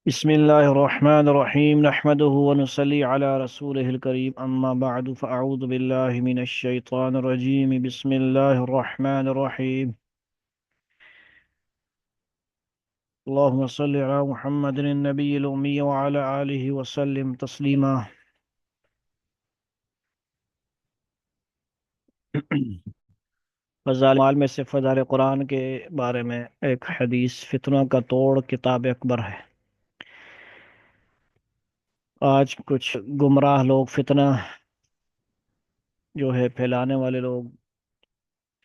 بسم الله الرحمن الرحيم نحمده ونصلي على رسوله الكريم أما بعد فأعوذ بالله من الشيطان الرجيم بسم الله الرحمن الرحيم اللهم صل على محمد النبي الأمي وعلى آله وسلم تسليما فضائل اعمال میں سے فضائل قرآن کے بارے میں ایک حدیث فتنوں کا توڑ کتاب اکبر ہے۔ آج کچھ گمراہ لوگ فتنہ جو ہے پھیلانے والے لوگ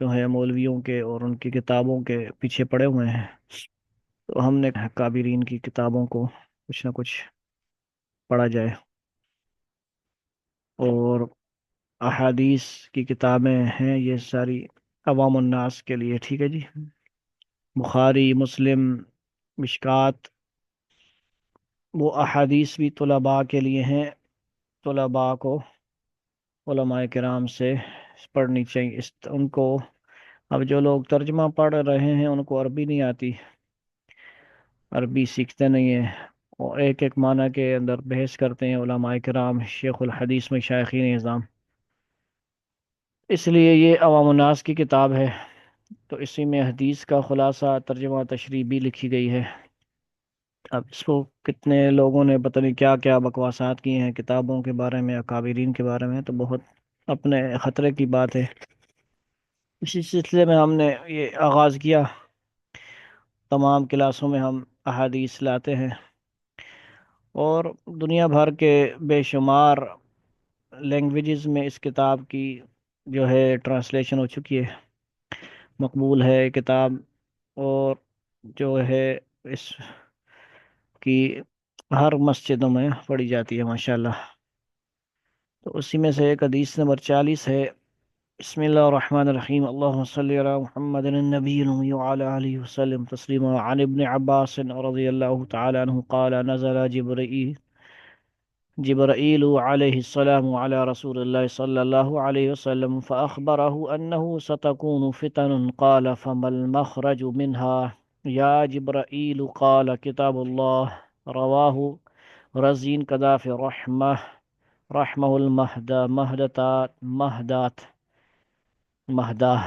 جو ہے مولویوں کے اور ان کی کتابوں کے پیچھے پڑے ہوئے ہیں، تو ہم نے کابرین کی کتابوں کو کچھ نہ کچھ پڑھا جائے، اور احادیث کی کتابیں ہیں یہ ساری عوام الناس کے لیے، ٹھیک ہے جی۔ بخاری، مسلم، مشکات، وہ احادیث بھی طلباء کے لیے ہیں، طلباء کو علماء کرام سے پڑھنی چاہیے ان کو۔ اب جو لوگ ترجمہ پڑھ رہے ہیں ان کو عربی نہیں آتی، عربی سیکھتے نہیں ہیں، اور ایک ایک معنی کے اندر بحث کرتے ہیں علماء کرام، شیخ الحدیث مشایخین اعظام۔ اس لیے یہ عوام الناس کی کتاب ہے، تو اسی میں حدیث کا خلاصہ، ترجمہ، تشریح بھی لکھی گئی ہے۔ اب اس کو کتنے لوگوں نے پتہ نہیں کیا کیا بکواسات کی ہیں کتابوں کے بارے میں، اکابرین کے بارے میں، تو بہت اپنے خطرے کی بات ہے۔ اسی سلسلے میں ہم نے یہ آغاز کیا، تمام کلاسوں میں ہم احادیث لاتے ہیں، اور دنیا بھر کے بے شمار لینگویجز میں اس کتاب کی جو ہے ٹرانسلیشن ہو چکی ہے، مقبول ہے کتاب، اور جو ہے اس کی ہر مسجدوں میں پڑھی جاتی ہے ماشاءاللہ۔ تو اسی میں سے ایک حدیث نمبر 40 ہے۔ بسم اللہ الرحمن الرحیم، اللہم صلی علی محمد النبی الأمی وعلی آلہ وسلم تسلیما۔ عن ابن عباس رضی اللہ تعالی عنہ قال نزل جبرائيل عليه السلام على رسول الله صلى الله عليه وسلم فأخبره أنه ستكون فتن، قال فما المخرج منها يا جبرائيل؟ قال كتاب الله. رواه رزين كذا في رحمه مهداه.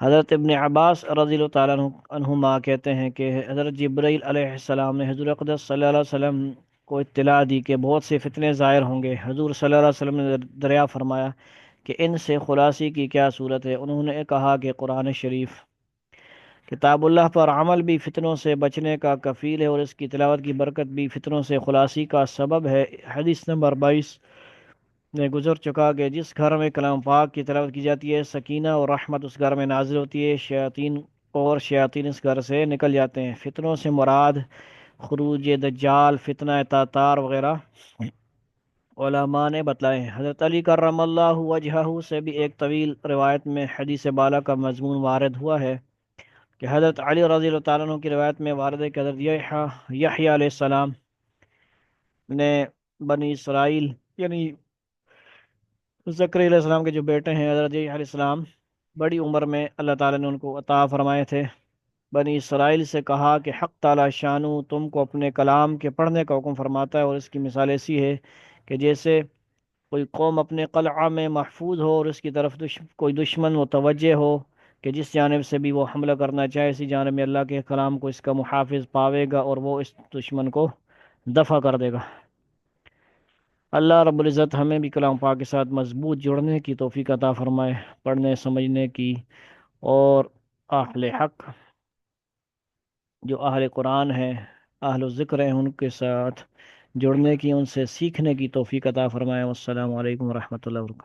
حضرت ابن عباس رضی اللہ تعالیٰ عنہما کہتے ہیں کہ حضرت جبرائیل علیہ السلام نے حضور اقدس صلی اللہ علیہ وسلم کو اطلاع دی کہ بہت سے فتنے ظاہر ہوں گے۔ حضور صلی اللہ علیہ وسلم نے دریافت فرمایا کہ ان سے خلاصی کی کیا صورت ہے؟ انہوں نے کہا کہ قرآن شریف، کتاب اللہ پر عمل بھی فتنوں سے بچنے کا کفیل ہے، اور اس کی تلاوت کی برکت بھی فتنوں سے خلاصی کا سبب ہے۔ حدیث نمبر 22 میں گزر چکا کہ جس گھر میں کلام پاک کی تلاوت کی جاتی ہے، سکینہ اور رحمت اس گھر میں نازل ہوتی ہے، شیاطین اس گھر سے نکل جاتے ہیں۔ فتنوں سے مراد خروج دجال، فتنہ تاتار وغیرہ علماء نے بتلائے ہیں۔ حضرت علی کرم اللہ وجہہ سے بھی ایک طویل روایت میں حدیث بالا کا مضمون وارد ہوا ہے کہ حضرت علی رضی اللہ تعالیٰ عنہ کی روایت میں وارد ہے کہ حضرت یحییٰ علیہ السلام نے بنی اسرائیل، یعنی زکریا علیہ السلام کے جو بیٹے ہیں حضرت یحییٰ علیہ السلام، بڑی عمر میں اللہ تعالیٰ نے ان کو عطا فرمائے تھے۔ بنی اسرائیل سے کہا کہ حق تعالیٰ شانو تم کو اپنے کلام کے پڑھنے کا حکم فرماتا ہے، اور اس کی مثال ایسی ہے کہ جیسے کوئی قوم اپنے قلعہ میں محفوظ ہو اور اس کی طرف کوئی دشمن متوجہ ہو کہ جس جانب سے بھی وہ حملہ کرنا چاہے، اسی جانب میں اللہ کے کلام کو اس کا محافظ پاوے گا اور وہ اس دشمن کو دفع کر دے گا۔ اللہ رب العزت ہمیں بھی کلام پاک کے ساتھ مضبوط جڑنے کی توفیق عطا فرمائے، پڑھنے سمجھنے کی، اور اہل حق جو اہل قرآن ہیں، اہل ذکر ہیں، ان کے ساتھ جڑنے کی، ان سے سیکھنے کی توفیق عطا فرمائے۔ والسلام علیکم ورحمۃ اللہ وبرکاتہ۔